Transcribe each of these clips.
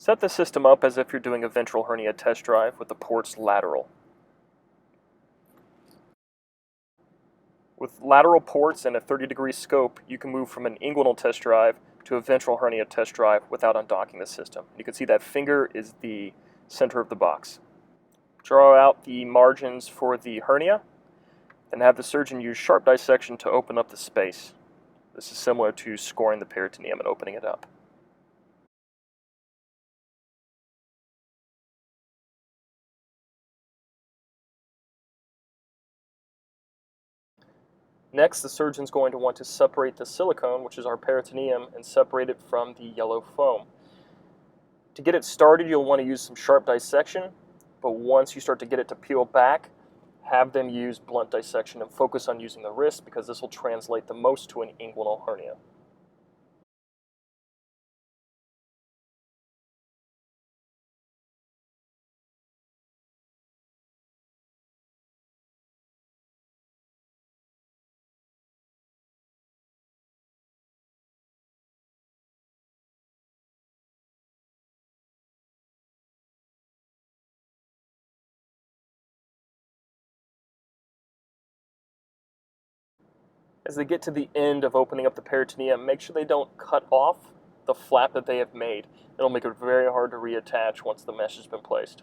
Set the system up as if you're doing a ventral hernia test drive with the ports lateral. With lateral ports and a 30-degree scope, you can move from an inguinal test drive to a ventral hernia test drive without undocking the system. You can see that finger is the center of the box. Draw out the margins for the hernia, then have the surgeon use sharp dissection to open up the space. This is similar to scoring the peritoneum and opening it up. Next, the surgeon's going to want to separate the silicone, which is our peritoneum, and separate it from the yellow foam. To get it started, you'll want to use some sharp dissection, but once you start to get it to peel back, have them use blunt dissection and focus on using the wrist because this will translate the most to an inguinal hernia. As they get to the end of opening up the peritoneum, make sure they don't cut off the flap that they have made. It'll make it very hard to reattach once the mesh has been placed.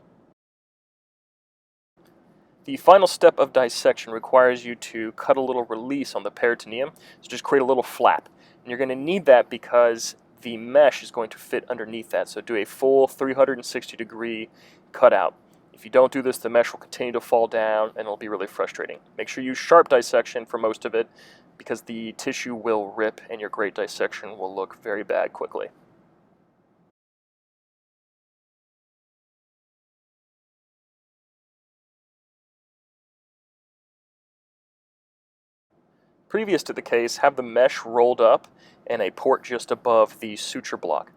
The final step of dissection requires you to cut a little release on the peritoneum, so just create a little flap. And you're going to need that because the mesh is going to fit underneath that, so do a full 360-degree cutout. If you don't do this, the mesh will continue to fall down and it'll be really frustrating. Make sure you use sharp dissection for most of it because the tissue will rip and your great dissection will look very bad quickly. Previous to the case, have the mesh rolled up and a port just above the suture block.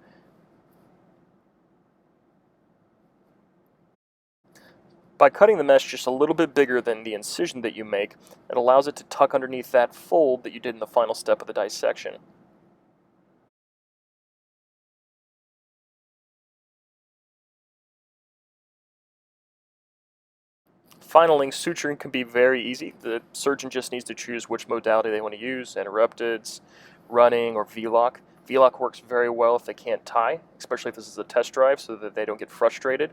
By cutting the mesh just a little bit bigger than the incision that you make, it allows it to tuck underneath that fold that you did in the final step of the dissection. Finaling suturing can be very easy. The surgeon just needs to choose which modality they want to use, interrupteds, running, or V-lock. V-lock works very well if they can't tie, especially if this is a test drive so that they don't get frustrated.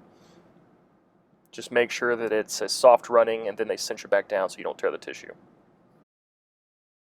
Just make sure that it's a soft running and then they cinch it back down so you don't tear the tissue.